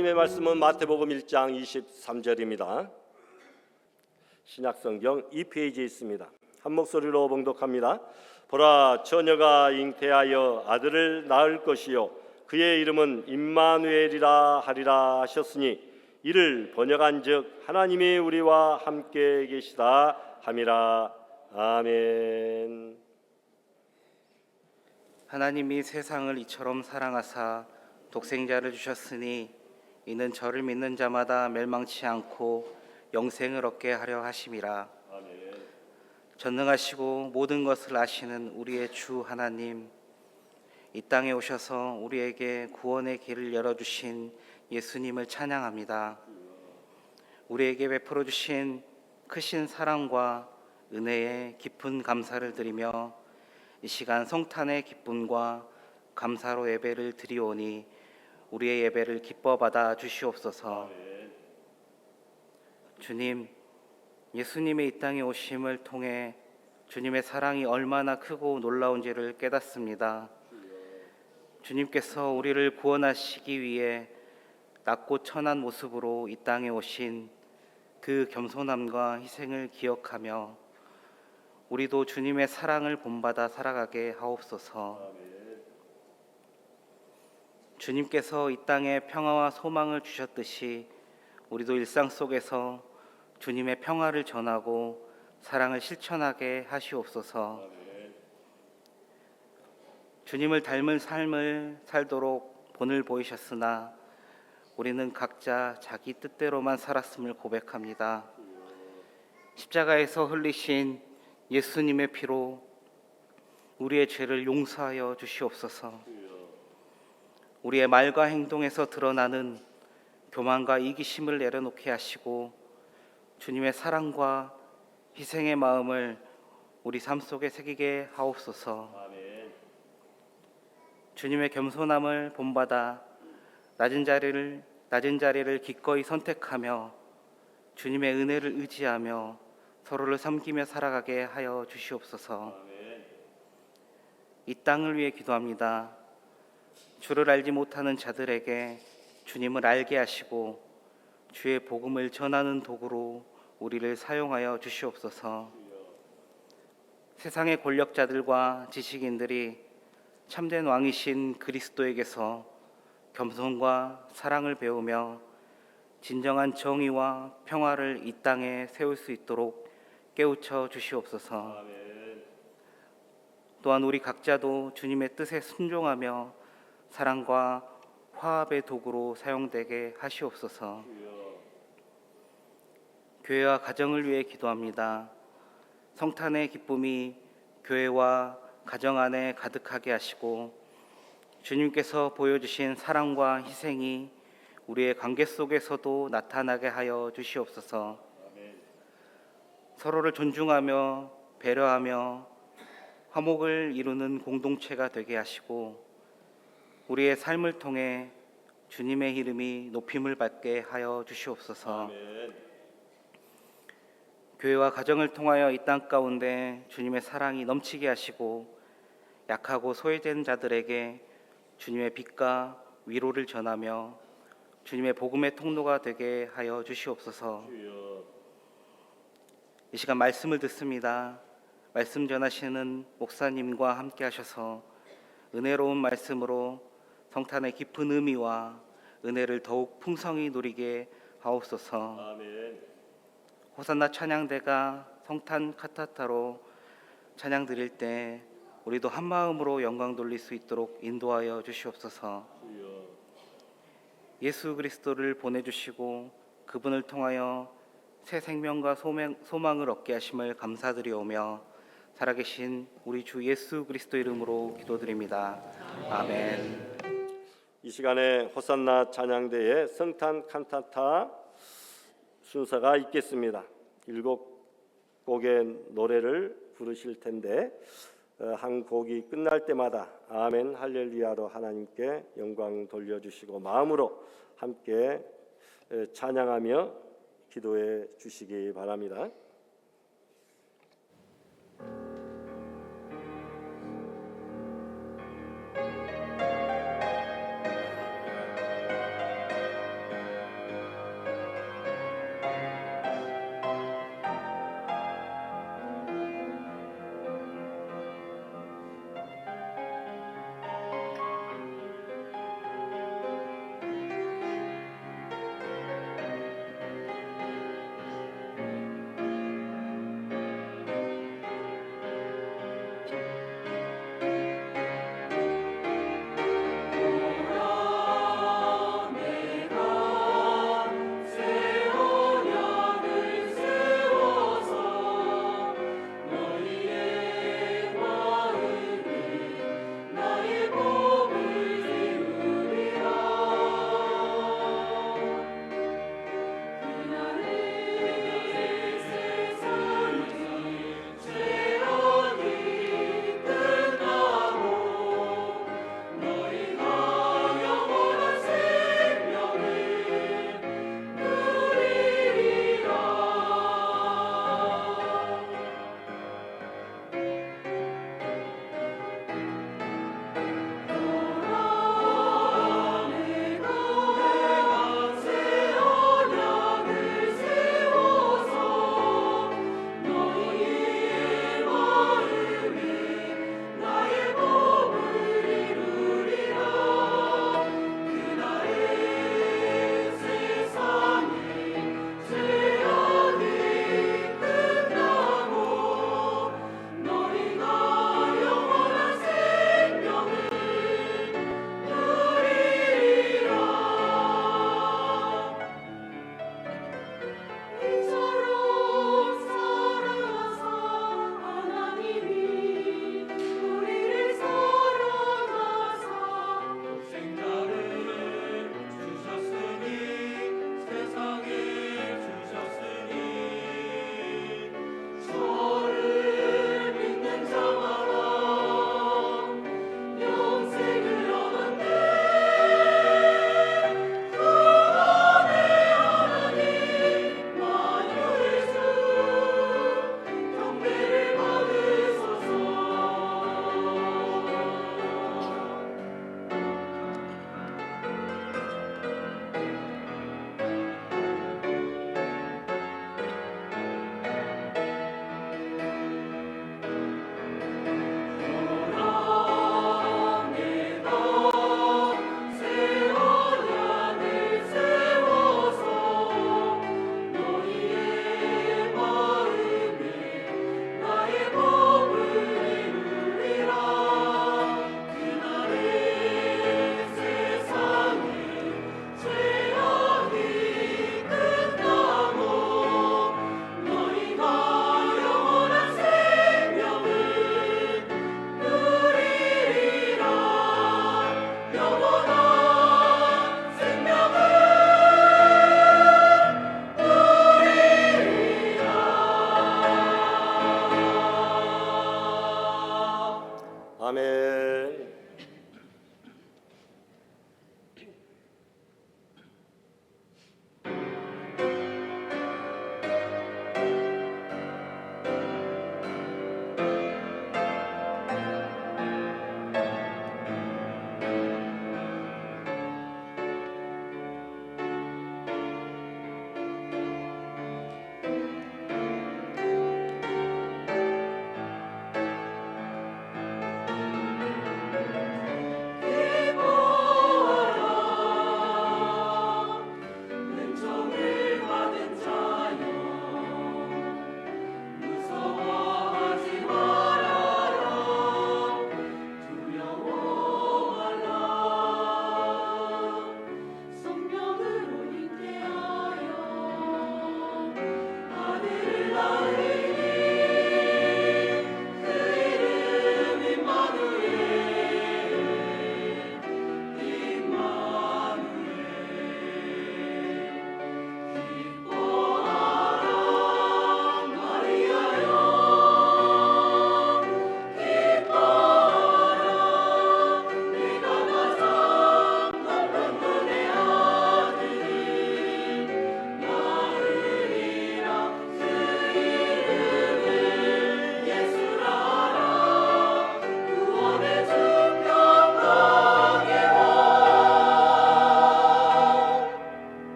하나님의 말씀은 마태복음 1장 23절입니다. 신약성경 2페이지에 있습니다. 한 목소리로 봉독합니다. 보라, 처녀가 잉태하여 아들을 낳을 것이요 그의 이름은 임마누엘이라 하리라 하셨으니 이를 번역한즉 하나님이 우리와 함께 계시다 함이라. 아멘. 하나님이 세상을 이처럼 사랑하사 독생자를 주셨으니 이는 저를 믿는 자마다 멸망치 않고 영생을 얻게 하려 하심이라. 아멘. 전능하시고 모든 것을 아시는 우리의 주 하나님, 이 땅에 오셔서 우리에게 구원의 길을 열어주신 예수님을 찬양합니다. 우리에게 베풀어 주신 크신 사랑과 은혜에 깊은 감사를 드리며 이 시간 성탄의 기쁨과 감사로 예배를 드리오니 우리의 예배를 기뻐 받아 주시옵소서. 주님, 예수님의 이 땅에 오심을 통해 주님의 사랑이 얼마나 크고 놀라운지를 깨닫습니다. 주님께서 우리를 구원하시기 위해 낮고 천한 모습으로 이 땅에 오신 그 겸손함과 희생을 기억하며 우리도 주님의 사랑을 본받아 살아가게 하옵소서. 주님께서 이 땅에 평화와 소망을 주셨듯이 우리도 일상 속에서 주님의 평화를 전하고 사랑을 실천하게 하시옵소서. 주님을 닮은 삶을 살도록 본을 보이셨으나 우리는 각자 자기 뜻대로만 살았음을 고백합니다. 십자가에서 흘리신 예수님의 피로 우리의 죄를 용서하여 주시옵소서. 우리의 말과 행동에서 드러나는 교만과 이기심을 내려놓게 하시고 주님의 사랑과 희생의 마음을 우리 삶 속에 새기게 하옵소서. 아멘. 주님의 겸손함을 본받아 낮은 자리를 기꺼이 선택하며 주님의 은혜를 의지하며 서로를 섬기며 살아가게 하여 주시옵소서. 아멘. 이 땅을 위해 기도합니다. 주를 알지 못하는 자들에게 주님을 알게 하시고 주의 복음을 전하는 도구로 우리를 사용하여 주시옵소서. 세상의 권력자들과 지식인들이 참된 왕이신 그리스도에게서 겸손과 사랑을 배우며 진정한 정의와 평화를 이 땅에 세울 수 있도록 깨우쳐 주시옵소서. 아멘. 또한 우리 각자도 주님의 뜻에 순종하며 사랑과 화합의 도구로 사용되게 하시옵소서. 교회와 가정을 위해 기도합니다. 성탄의 기쁨이 교회와 가정 안에 가득하게 하시고 주님께서 보여주신 사랑과 희생이 우리의 관계 속에서도 나타나게 하여 주시옵소서. 서로를 존중하며 배려하며 화목을 이루는 공동체가 되게 하시고 우리의 삶을 통해 주님의 이름이 높임을 받게 하여 주시옵소서. 아멘. 교회와 가정을 통하여 이 땅 가운데 주님의 사랑이 넘치게 하시고 약하고 소외된 자들에게 주님의 빛과 위로를 전하며 주님의 복음의 통로가 되게 하여 주시옵소서. 주여. 이 시간 말씀을 듣습니다. 말씀 전하시는 목사님과 함께 하셔서 은혜로운 말씀으로 성탄의 깊은 의미와 은혜를 더욱 풍성히 누리게 하옵소서. 아멘. 호산나 찬양대가 성탄 카타타로 찬양 드릴 때 우리도 한 마음으로 영광 돌릴 수 있도록 인도하여 주시옵소서. 주여. 예수 그리스도를 보내주시고 그분을 통하여 새 생명과 소망을 얻게 하심을 감사드리오며 살아계신 우리 주 예수 그리스도 이름으로 기도드립니다. 아멘. 이 시간에 호산나 찬양대의 성탄 칸타타 순서가 있겠습니다. 7곡의 노래를 부르실 텐데 한 곡이 끝날 때마다 아멘 할렐루야로 하나님께 영광 돌려주시고 마음으로 함께 찬양하며 기도해 주시기 바랍니다.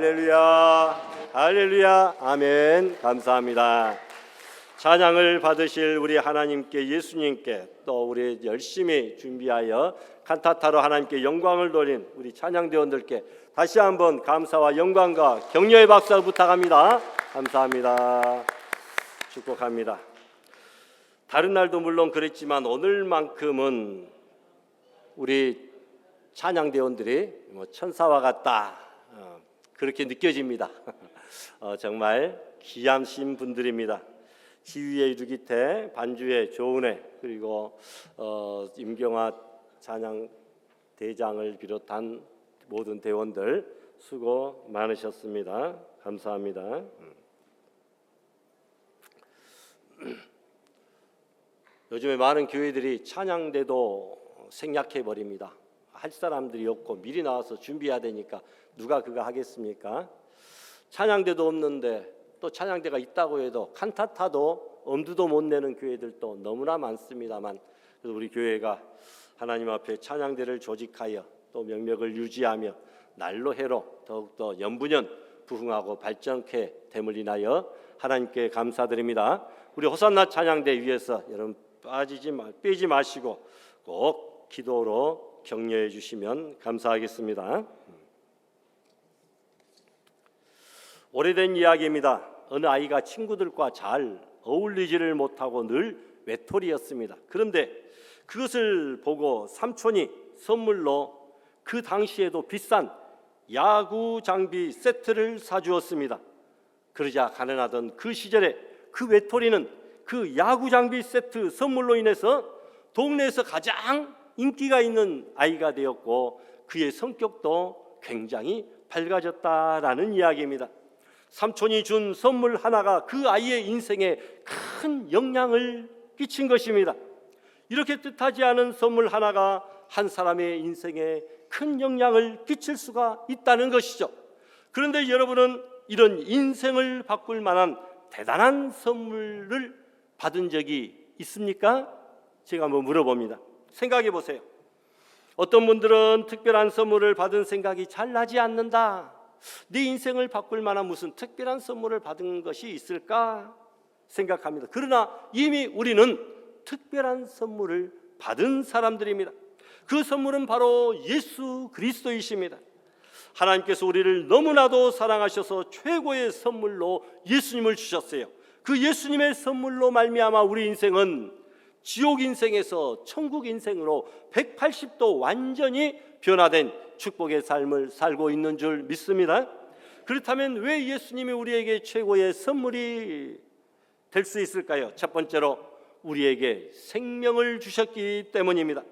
할렐루야, 할렐루야, 아멘. 감사합니다. 찬양을 받으실 우리 하나님께, 예수님께, 또 우리 열심히 준비하여 칸타타로 하나님께 영광을 돌린 우리 찬양대원들께 다시 한번 감사와 영광과 격려의 박수 부탁합니다. 감사합니다. 축복합니다. 다른 날도 물론 그랬지만 오늘만큼은 우리 찬양대원들이 천사와 같다, 그렇게 느껴집니다. 정말 귀하신 분들입니다. 지휘의 유기태, 반주의 조은혜, 그리고 임경화 찬양 대장을 비롯한 모든 대원들 수고 많으셨습니다. 감사합니다. 요즘에 많은 교회들이 찬양대도 생략해 버립니다. 할 사람들이 없고 미리 나와서 준비해야 되니까 누가 그거 하겠습니까? 찬양대도 없는데 또 찬양대가 있다고 해도 칸타타도 엄두도 못 내는 교회들도 너무나 많습니다만, 그래서 우리 교회가 하나님 앞에 찬양대를 조직하여 또 명맥을 유지하며 날로 해로 더욱더 연분연 부흥하고 발전케 됨을 인하여 하나님께 감사드립니다. 우리 호산나 찬양대 위해서 여러분 빼지 마시고 꼭 기도로 격려해 주시면 감사하겠습니다. 오래된 이야기입니다. 어느 아이가 친구들과 잘 어울리지를 못하고 늘 외톨이였습니다. 그런데 그것을 보고 삼촌이 선물로 그 당시에도 비싼 야구 장비 세트를 사주었습니다. 그러자 가난하던 그 시절에 그 외톨이는 그 야구 장비 세트 선물로 인해서 동네에서 가장 인기가 있는 아이가 되었고 그의 성격도 굉장히 밝아졌다라는 이야기입니다. 삼촌이 준 선물 하나가 그 아이의 인생에 큰 영향을 끼친 것입니다. 이렇게 뜻하지 않은 선물 하나가 한 사람의 인생에 큰 영향을 끼칠 수가 있다는 것이죠. 그런데 여러분은 이런 인생을 바꿀 만한 대단한 선물을 받은 적이 있습니까? 제가 한번 물어봅니다. 생각해 보세요. 어떤 분들은 특별한 선물을 받은 생각이 잘 나지 않는다. 네 인생을 바꿀 만한 무슨 특별한 선물을 받은 것이 있을까 생각합니다. 그러나 이미 우리는 특별한 선물을 받은 사람들입니다. 그 선물은 바로 예수 그리스도이십니다. 하나님께서 우리를 너무나도 사랑하셔서 최고의 선물로 예수님을 주셨어요. 그 예수님의 선물로 말미암아 우리 인생은 지옥 인생에서 천국 인생으로 180도 완전히 변화된 축복의 삶을 살고 있는 줄 믿습니다. 그렇다면 왜 예수님이 우리에게 최고의 선물이 될 수 있을까요? 첫 번째로 우리에게 생명을 주셨기 때문입니다.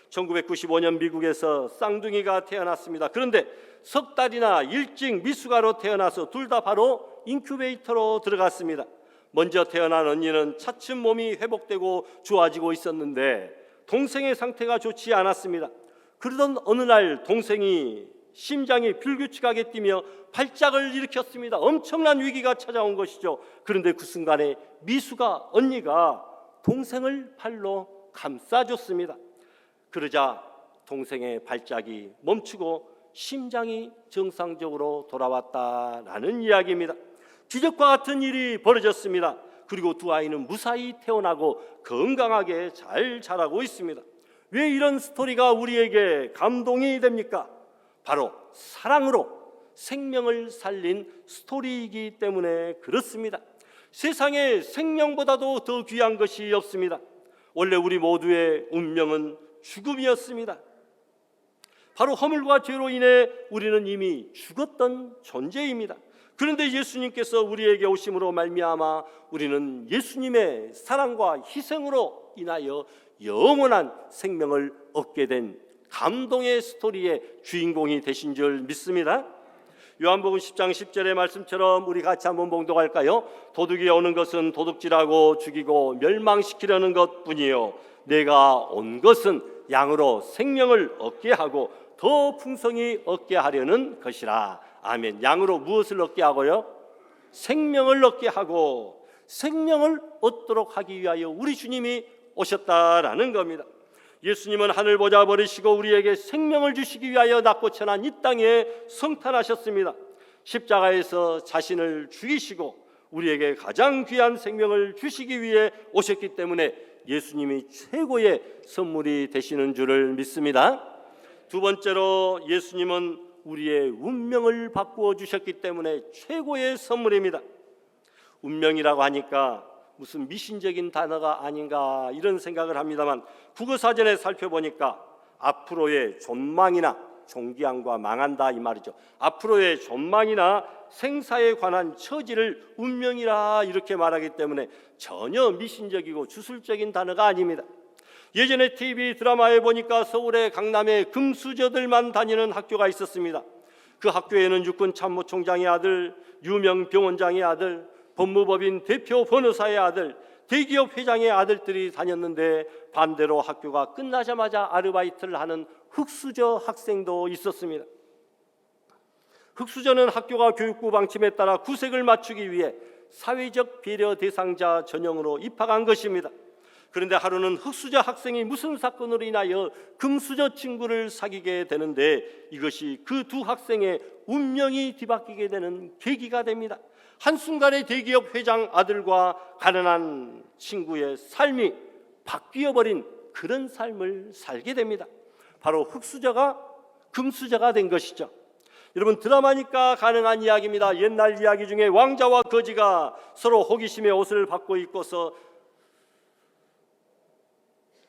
1995년 미국에서 쌍둥이가 태어났습니다. 그런데 석 달이나 일찍 미숙아로 태어나서 둘 다 바로 인큐베이터로 들어갔습니다. 먼저 태어난 언니는 차츰 몸이 회복되고 좋아지고 있었는데 동생의 상태가 좋지 않았습니다. 그러던 어느 날 동생이 심장이 불규칙하게 뛰며 발작을 일으켰습니다. 엄청난 위기가 찾아온 것이죠. 그런데 그 순간에 미숙아 언니가 동생을 팔로 감싸줬습니다. 그러자 동생의 발작이 멈추고 심장이 정상적으로 돌아왔다라는 이야기입니다. 기적과 같은 일이 벌어졌습니다. 그리고 두 아이는 무사히 태어나고 건강하게 잘 자라고 있습니다. 왜 이런 스토리가 우리에게 감동이 됩니까? 바로 사랑으로 생명을 살린 스토리이기 때문에 그렇습니다. 세상에 생명보다도 더 귀한 것이 없습니다. 원래 우리 모두의 운명은 죽음이었습니다. 바로 허물과 죄로 인해 우리는 이미 죽었던 존재입니다. 그런데 예수님께서 우리에게 오심으로 말미암아 우리는 예수님의 사랑과 희생으로 인하여 영원한 생명을 얻게 된 감동의 스토리의 주인공이 되신 줄 믿습니다. 요한복음 10장 10절의 말씀처럼 우리 같이 한번 봉독할까요? 도둑이 오는 것은 도둑질하고 죽이고 멸망시키려는 것뿐이요 내가 온 것은 양으로 생명을 얻게 하고 더 풍성히 얻게 하려는 것이라. 아멘. 양으로 무엇을 얻게 하고요? 생명을 얻게 하고 생명을 얻도록 하기 위하여 우리 주님이 오셨다라는 겁니다. 예수님은 하늘 보좌 버리시고 우리에게 생명을 주시기 위하여 낮고 천한 이 땅에 성탄하셨습니다. 십자가에서 자신을 죽이시고 우리에게 가장 귀한 생명을 주시기 위해 오셨기 때문에 예수님이 최고의 선물이 되시는 줄을 믿습니다. 두 번째로 예수님은 우리의 운명을 바꾸어 주셨기 때문에 최고의 선물입니다. 운명이라고 하니까 무슨 미신적인 단어가 아닌가 이런 생각을 합니다만 국어사전에 살펴보니까 앞으로의 전망이나 존귀함과 망한다 이 말이죠. 앞으로의 전망이나 생사에 관한 처지를 운명이라 이렇게 말하기 때문에 전혀 미신적이고 주술적인 단어가 아닙니다. 예전에 TV 드라마에 보니까 서울의 강남에 금수저들만 다니는 학교가 있었습니다. 그 학교에는 육군 참모총장의 아들, 유명 병원장의 아들, 법무법인 대표 변호사의 아들, 대기업 회장의 아들들이 다녔는데 반대로 학교가 끝나자마자 아르바이트를 하는 흙수저 학생도 있었습니다. 흙수저는 학교가 교육부 방침에 따라 구색을 맞추기 위해 사회적 배려 대상자 전형으로 입학한 것입니다. 그런데 하루는 흙수저 학생이 무슨 사건으로 인하여 금수저 친구를 사귀게 되는데 이것이 그 두 학생의 운명이 뒤바뀌게 되는 계기가 됩니다. 한순간에 대기업 회장 아들과 가난한 친구의 삶이 바뀌어버린 그런 삶을 살게 됩니다. 바로 흙수저가 금수저가 된 것이죠. 여러분, 드라마니까 가능한 이야기입니다. 옛날 이야기 중에 왕자와 거지가 서로 호기심에 옷을 바꿔 입고서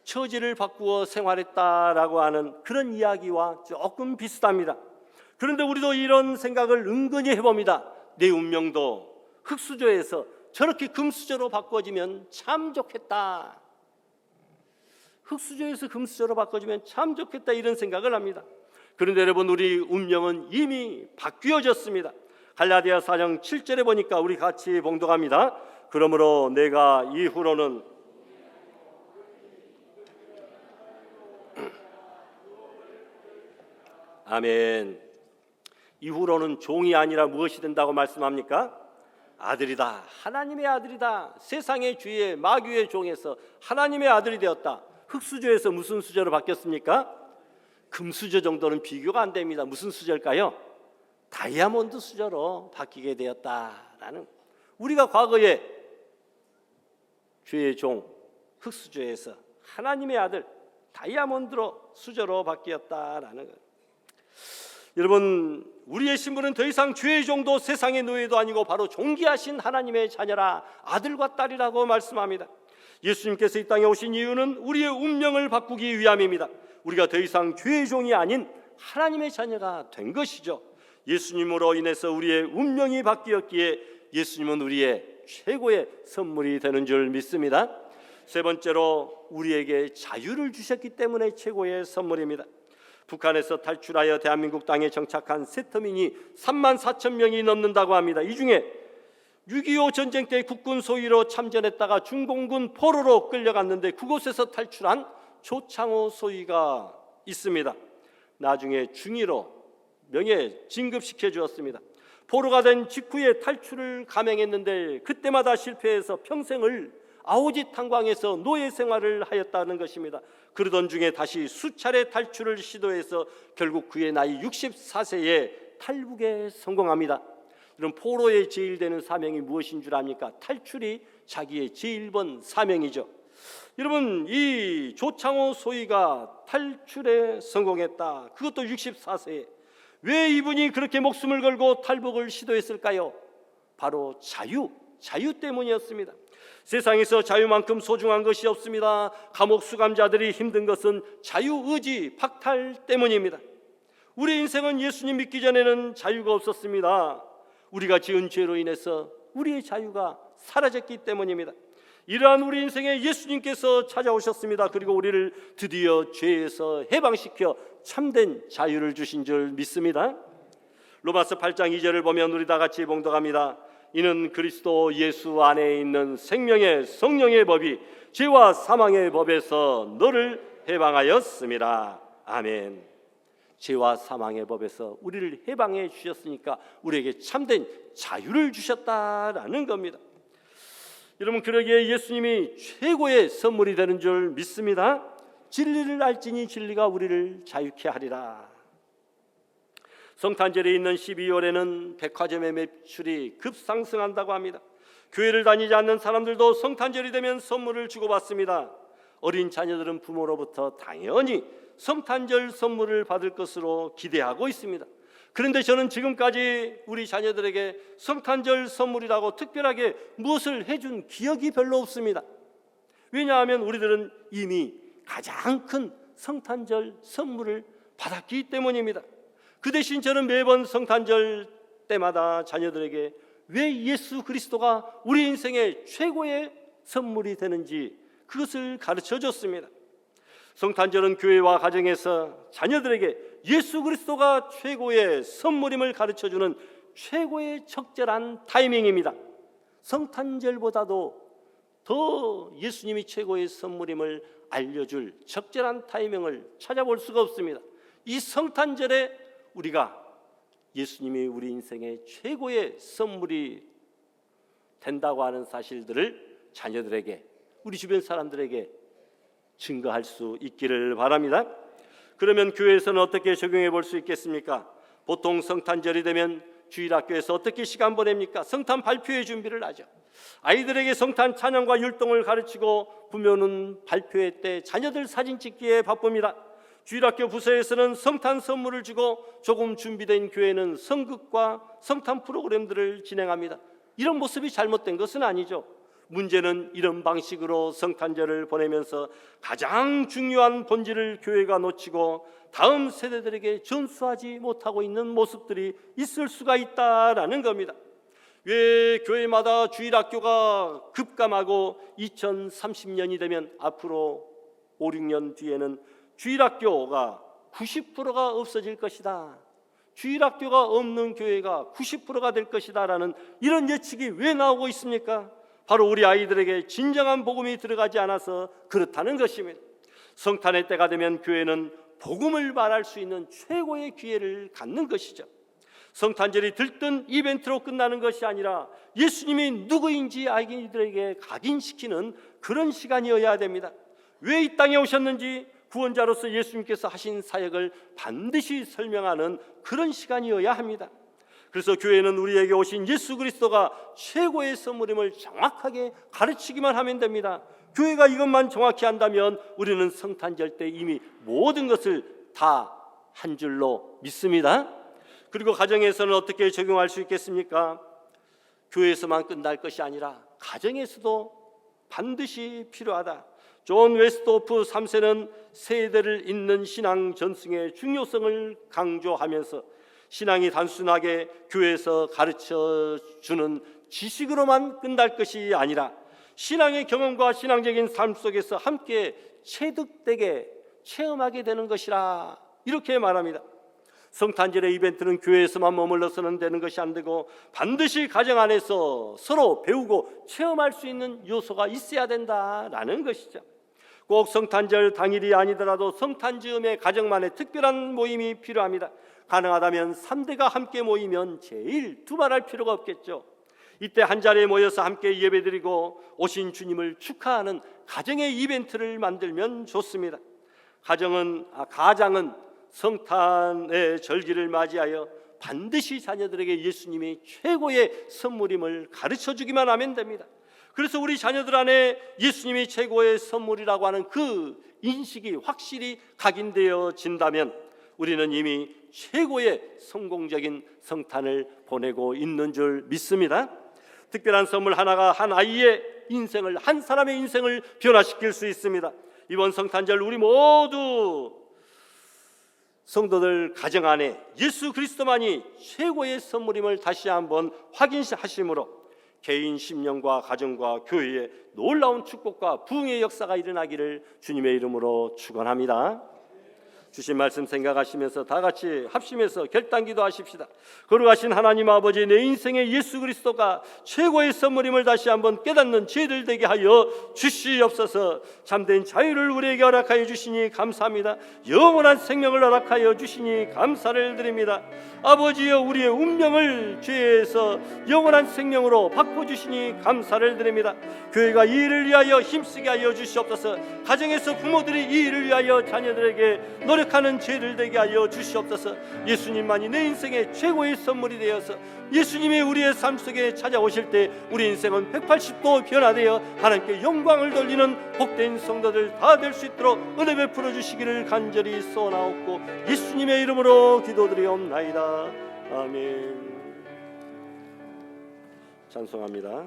처지를 바꾸어 생활했다라고 하는 그런 이야기와 조금 비슷합니다. 그런데 우리도 이런 생각을 은근히 해봅니다. 내 운명도 흙수저에서 저렇게 금수저로 바꿔지면 참 좋겠다. 흙수저에서 금수저로 바꿔지면 참 좋겠다 이런 생각을 합니다. 그런데 여러분, 우리 운명은 이미 바뀌어졌습니다. 갈라디아 4장 7절에 보니까 우리 같이 봉독합니다. 그러므로 내가 이후로는 아멘. 이후로는 종이 아니라 무엇이 된다고 말씀합니까? 아들이다. 하나님의 아들이다. 세상의 주의 마귀의 종에서 하나님의 아들이 되었다. 흙수저에서 무슨 수저로 바뀌었습니까? 금수저 정도는 비교가 안 됩니다. 무슨 수저일까요? 다이아몬드 수저로 바뀌게 되었다라는, 우리가 과거에 주의 종 흙수저에서 하나님의 아들 다이아몬드로 수저로 바뀌었다라는 것. 여러분, 우리의 신분은 더 이상 주의 종도 세상의 노예도 아니고 바로 존귀하신 하나님의 자녀라, 아들과 딸이라고 말씀합니다. 예수님께서 이 땅에 오신 이유는 우리의 운명을 바꾸기 위함입니다. 우리가 더 이상 주의 종이 아닌 하나님의 자녀가 된 것이죠. 예수님으로 인해서 우리의 운명이 바뀌었기에 예수님은 우리의 최고의 선물이 되는 줄 믿습니다. 세 번째로 우리에게 자유를 주셨기 때문에 최고의 선물입니다. 북한에서 탈출하여 대한민국 땅에 정착한 세터민이 34,000명이 넘는다고 합니다. 이 중에 6.25 전쟁 때 국군 소위로 참전했다가 중공군 포로로 끌려갔는데 그곳에서 탈출한 조창호 소위가 있습니다. 나중에 중위로 명예 진급시켜 주었습니다. 포로가 된 직후에 탈출을 감행했는데 그때마다 실패해서 평생을 아오지 탄광에서 노예 생활을 하였다는 것입니다. 그러던 중에 다시 수차례 탈출을 시도해서 결국 그의 나이 64세에 탈북에 성공합니다. 이런 포로에 제일 되는 사명이 무엇인 줄 압니까? 탈출이 자기의 제일 번 사명이죠. 여러분, 이 조창호 소위가 탈출에 성공했다. 그것도 64세에. 왜 이분이 그렇게 목숨을 걸고 탈북을 시도했을까요? 바로 자유 때문이었습니다. 세상에서 자유만큼 소중한 것이 없습니다. 감옥 수감자들이 힘든 것은 자유의지 박탈 때문입니다. 우리 인생은 예수님 믿기 전에는 자유가 없었습니다. 우리가 지은 죄로 인해서 우리의 자유가 사라졌기 때문입니다. 이러한 우리 인생에 예수님께서 찾아오셨습니다. 그리고 우리를 드디어 죄에서 해방시켜 참된 자유를 주신 줄 믿습니다. 로마서 8장 2절을 보면 우리 다 같이 봉독합니다. 이는 그리스도 예수 안에 있는 생명의 성령의 법이 죄와 사망의 법에서 너를 해방하였습니다. 아멘. 죄와 사망의 법에서 우리를 해방해 주셨으니까 우리에게 참된 자유를 주셨다라는 겁니다. 여러분, 그러기에 예수님이 최고의 선물이 되는 줄 믿습니다. 진리를 알지니 진리가 우리를 자유케 하리라. 성탄절에 있는 12월에는 백화점의 매출이 급상승한다고 합니다. 교회를 다니지 않는 사람들도 성탄절이 되면 선물을 주고받습니다. 어린 자녀들은 부모로부터 당연히 성탄절 선물을 받을 것으로 기대하고 있습니다. 그런데 저는 지금까지 우리 자녀들에게 성탄절 선물이라고 특별하게 무엇을 해준 기억이 별로 없습니다. 왜냐하면 우리들은 이미 가장 큰 성탄절 선물을 받았기 때문입니다. 그 대신 저는 매번 성탄절 때마다 자녀들에게 왜 예수 그리스도가 우리 인생의 최고의 선물이 되는지 그것을 가르쳐 줬습니다. 성탄절은 교회와 가정에서 자녀들에게 예수 그리스도가 최고의 선물임을 가르쳐주는 최고의 적절한 타이밍입니다. 성탄절보다도 더 예수님이 최고의 선물임을 알려줄 적절한 타이밍을 찾아볼 수가 없습니다. 이 성탄절에 우리가 예수님이 우리 인생의 최고의 선물이 된다고 하는 사실들을 자녀들에게, 우리 주변 사람들에게 증거할 수 있기를 바랍니다. 그러면 교회에서는 어떻게 적용해 볼 수 있겠습니까? 보통 성탄절이 되면 주일학교에서 어떻게 시간 보냅니까? 성탄 발표회 준비를 하죠. 아이들에게 성탄 찬양과 율동을 가르치고 부모는 발표회 때 자녀들 사진 찍기에 바쁩니다. 주일학교 부서에서는 성탄 선물을 주고 조금 준비된 교회는 성극과 성탄 프로그램들을 진행합니다. 이런 모습이 잘못된 것은 아니죠. 문제는 이런 방식으로 성탄절을 보내면서 가장 중요한 본질을 교회가 놓치고 다음 세대들에게 전수하지 못하고 있는 모습들이 있을 수가 있다라는 겁니다. 왜 교회마다 주일학교가 급감하고 2030년이 되면 앞으로 5, 6년 뒤에는 주일학교가 90%가 없어질 것이다, 주일학교가 없는 교회가 90%가 될 것이다 라는 이런 예측이 왜 나오고 있습니까? 바로 우리 아이들에게 진정한 복음이 들어가지 않아서 그렇다는 것입니다. 성탄의 때가 되면 교회는 복음을 말할 수 있는 최고의 기회를 갖는 것이죠. 성탄절이 들뜬 이벤트로 끝나는 것이 아니라 예수님이 누구인지 아이들에게 각인시키는 그런 시간이어야 됩니다. 왜 이 땅에 오셨는지 구원자로서 예수님께서 하신 사역을 반드시 설명하는 그런 시간이어야 합니다. 그래서 교회는 우리에게 오신 예수 그리스도가 최고의 선물임을 정확하게 가르치기만 하면 됩니다. 교회가 이것만 정확히 한다면 우리는 성탄절 때 이미 모든 것을 다 한 줄로 믿습니다. 그리고 가정에서는 어떻게 적용할 수 있겠습니까? 교회에서만 끝날 것이 아니라 가정에서도 반드시 필요하다. 존 웨스트호프 3세는 세대를 잇는 신앙 전승의 중요성을 강조하면서 신앙이 단순하게 교회에서 가르쳐주는 지식으로만 끝날 것이 아니라 신앙의 경험과 신앙적인 삶 속에서 함께 체득되게 체험하게 되는 것이라 이렇게 말합니다. 성탄절의 이벤트는 교회에서만 머물러서는 되는 것이 안 되고 반드시 가정 안에서 서로 배우고 체험할 수 있는 요소가 있어야 된다라는 것이죠. 꼭 성탄절 당일이 아니더라도 성탄 즈음에 가정만의 특별한 모임이 필요합니다. 가능하다면 3대가 함께 모이면 제일 두말할 필요가 없겠죠. 이때 한 자리에 모여서 함께 예배드리고 오신 주님을 축하하는 가정의 이벤트를 만들면 좋습니다. 가장은 성탄의 절기를 맞이하여 반드시 자녀들에게 예수님이 최고의 선물임을 가르쳐주기만 하면 됩니다. 그래서 우리 자녀들 안에 예수님이 최고의 선물이라고 하는 그 인식이 확실히 각인되어진다면 우리는 이미 최고의 성공적인 성탄을 보내고 있는 줄 믿습니다. 특별한 선물 하나가 한 아이의 인생을, 한 사람의 인생을 변화시킬 수 있습니다. 이번 성탄절 우리 모두 성도들 가정 안에 예수 그리스도만이 최고의 선물임을 다시 한번 확인하심으로 개인 심령과 가정과 교회에 놀라운 축복과 부흥의 역사가 일어나기를 주님의 이름으로 축원합니다. 주신 말씀 생각하시면서 다 같이 합심해서 결단기도 하십시다. 거룩하신 하나님 아버지, 내 인생의 예수 그리스도가 최고의 선물임을 다시 한번 깨닫는 죄를 되게 하여 주시옵소서. 참된 자유를 우리에게 허락하여 주시니 감사합니다. 영원한 생명을 허락하여 주시니 감사를 드립니다. 아버지여, 우리의 운명을 죄에서 영원한 생명으로 바꿔주시니 감사를 드립니다. 교회가 이 일을 위하여 힘쓰게 하여 주시옵소서. 가정에서 부모들이 이 일을 위하여 자녀들에게 노래 거룩하는 죄를 되게 하여 주시옵소서. 예수님만이 내 인생의 최고의 선물이 되어서 예수님이 우리의 삶 속에 찾아오실 때 우리 인생은 180도 변화되어 하나님께 영광을 돌리는 복된 성도들 다 될 수 있도록 은혜 베풀어 주시기를 간절히 소원하옵고 예수님의 이름으로 기도드리옵나이다. 아멘. 찬송합니다.